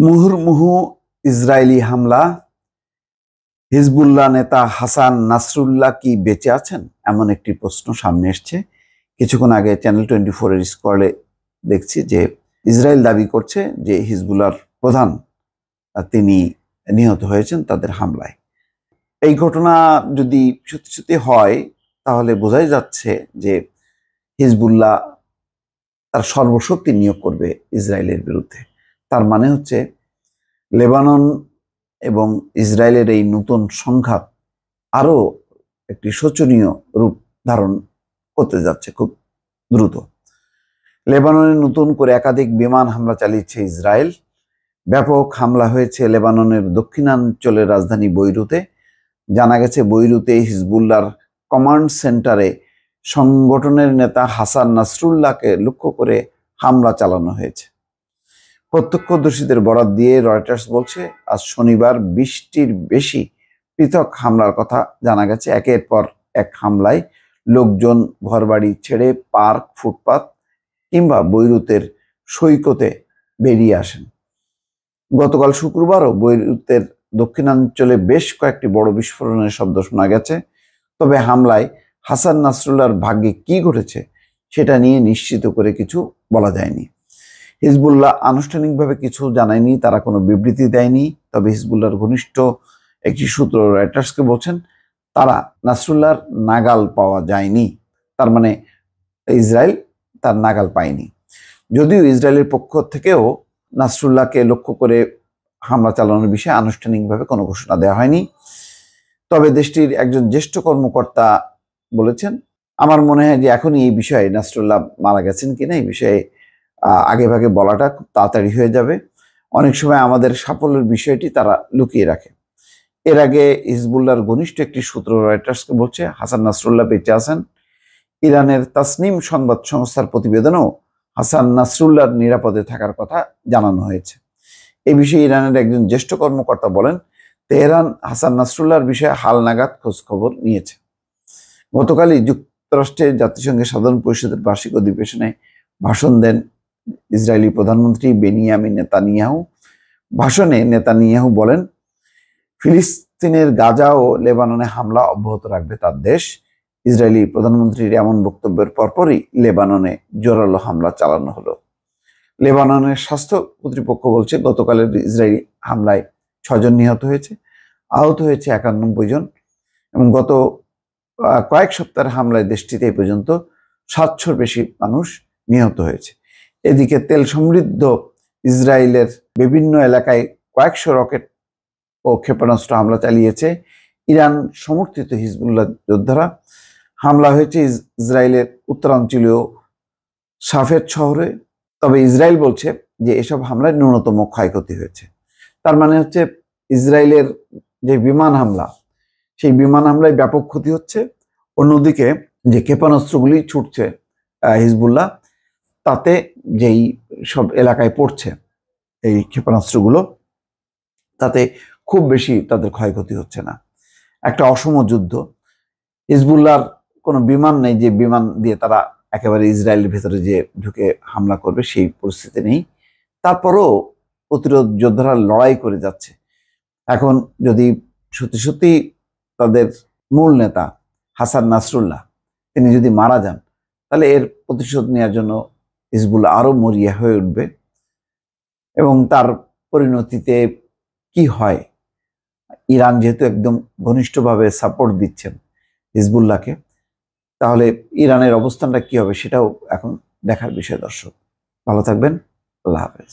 মুহুর্মুহু ইসরায়েলি হামলা। হিজবুল্লাহ নেতা হাসান নাসরুল্লাহ কি বেঁচে আছেন, এমন একটি প্রশ্ন সামনে এসছে। কিছুক্ষণ আগে চ্যানেল 24 এর স্কলে দেখছি যে ইসরায়েল দাবি করছে যে হিজবুল্লাহর প্রধান তিনি নিহত হয়েছেন তাদের হামলায়। এই ঘটনা যদি সত্যি সত্যি হয় তাহলে বোঝাই যাচ্ছে যে হিজবুল্লাহ তার সর্বশক্তি নিয়োগ করবে ইসরায়েলের বিরুদ্ধে। তার মানে হচ্ছে লেবানন এবং ইসরায়েলের এই নতুন সংঘাত আরো একটি শোচনীয় রূপ ধারণ করতে যাচ্ছে খুব দ্রুত। লেবাননে নতুন করে একাধিক বিমান হামলা চালিয়েছে ইসরায়েল। ব্যাপক হামলা হয়েছে লেবাননের দক্ষিণাঞ্চলের রাজধানী বৈরুতে। জানা গেছে বৈরুতে হিজবুল্লাহর কমান্ড সেন্টারে সংগঠনের নেতা হাসান নাসরুল্লাহকে লক্ষ্য করে হামলা চালানো হয়েছে। প্রত্যক্ষদর্শীদের বরাত দিয়ে রয়টার্স বলছে আজ শনিবার 20টির বেশি পৃথক হামলার কথা জানা গেছে। একের পর এক হামলায় লোকজন ঘরবাড়ি ছেড়ে পার্ক, ফুটপাত কিংবা বৈরুতের সৈকতে বেরিয়ে আসেন। গতকাল শুক্রবারও বৈরুতের দক্ষিণাঞ্চলে বেশ কয়েকটি বড় বিস্ফোরণের শব্দ শোনা গেছে। তবে হামলায় হাসান নাসরুল্লাহর ভাগ্যে কি ঘটেছে সেটা নিয়ে নিশ্চিত করে কিছু বলা যায়নি। হিজবুল্লাহ আনুষ্ঠানিকভাবে কিছু জানায়নি, তারা কোনো বিবৃতি দেয়নি। তবে হিজবুল্লাহর ঘনিষ্ঠ একটি সূত্র রয়টার্সকে বলছেন তারা নাসরুল্লাহর নাগাল পাওয়া যায়নি। তার মানে ইসরায়েল তার নাগাল পায়নি। যদিও ইসরায়েলের পক্ষ থেকেও নাসরুল্লাহকে লক্ষ্য করে হামলা চালানোর বিষয়ে আনুষ্ঠানিকভাবে কোনো ঘোষণা দেওয়া হয়নি। তবে দেশটির একজন জ্যেষ্ঠ কর্মকর্তা বলেছেন, আমার মনে হয় যে এখনই এই বিষয়ে নাসরুল্লাহ মারা গেছেন কিনা এই বিষয়ে আগে ভাগে বলাটা খুব তাড়াতাড়ি হয়ে যাবে। অনেক সময় আমাদের সাফল্যের বিষয়টি তারা লুকিয়ে রাখে। এর আগে হিজবুল্লাহর ঘনিষ্ঠ একটি সূত্র রয়টার্সকে বলছে হাসান নাসরুল্লাহ বেঁচে আছেন। ইরানের তাসনিম সংবাদ সংস্থার প্রতিবেদনেও হাসান নাসরুল্লাহর নিরাপদে থাকার কথা জানানো হয়েছে। এই বিষয়ে ইরানের একজন জ্যেষ্ঠ কর্মকর্তা বলেন, তেহরান হাসান নাসরুল্লাহর বিষয়ে হালনাগাদ খোঁজ খবর নিয়েছে। গতকালই যুক্তরাষ্ট্রের জাতিসংঘের সাধারণ পরিষদের বার্ষিক অধিবেশনে ভাষণ দেন ইসরায়েলি প্রধানমন্ত্রী বেনিয়ামিন নেতানিয়াহু। ভাষণে নেতানিয়াহু বলেন, ফিলিস্তিনের গাজা ও লেবাননে হামলা অব্যাহত রাখবে তার দেশ। ইসরায়েলি প্রধানমন্ত্রীর এমন বক্তব্যের পরপরই লেবাননে জোরালো হামলা চালানো হলো। লেবাননের স্বাস্থ্য কর্তৃপক্ষ বলছে গতকালের ইসরায়েলি হামলায় 6 জন নিহত হয়েছে, আহত হয়েছে 91 জন এবং গত কয়েক সপ্তাহের হামলায় দেশটিতে এই পর্যন্ত 700-র বেশি মানুষ নিহত হয়েছে। এদিকে তেল সমৃদ্ধ ইসরায়েলের বিভিন্ন এলাকায় কয়েকশো রকেট ও ক্ষেপণাস্ত্র হামলা চালিয়েছে ইরান সমর্থিত হিজবুল্লাহ যোদ্ধারা। হামলা হয়েছে ইসরায়েলের উত্তরাঞ্চলীয় সাফেদ শহরে। তবে ইসরায়েল বলছে যে এসব হামলায় ন্যূনতম ক্ষয়ক্ষতি হয়েছে। তার মানে হচ্ছে ইসরায়েলের যে বিমান হামলা, সেই বিমান হামলায় ব্যাপক ক্ষতি হচ্ছে। অন্যদিকে যে ক্ষেপণাস্ত্রগুলি ছুটছে হিজবুল্লাহ, তাতে যেই সব এলাকায় পড়ছে এই ক্ষেপণাস্ত্রগুলো, তাতে খুব বেশি তাদের ক্ষয়ক্ষতি হচ্ছে না। একটা অসম যুদ্ধ। হিজবুল্লাহর কোনো বিমান নেই যে বিমান দিয়ে তারা একেবারে ইসরায়েলের ভেতরে যে ঢুকে হামলা করবে, সেই পরিস্থিতি নেই। তারপরও প্রতিরোধ যোদ্ধারা লড়াই করে যাচ্ছে। এখন যদি সত্যি সত্যি তাদের মূল নেতা হাসান নাসরুল্লাহ তিনি যদি মারা যান, তাহলে এর প্রতিশোধ নেওয়ার জন্য হিজবুল্লাহ আরো মরিয়া হয়ে উঠবে এবং তার পরিণতিতে কি হয়, ইরান যেহেতু একদম ঘনিষ্ঠভাবে সাপোর্ট দিচ্ছেন হিজবুল্লাহকে, তাহলে ইরানের অবস্থানটা কি হবে সেটাও এখন দেখার বিষয়। দর্শক ভালো থাকবেন, আল্লাহ হাফেজ।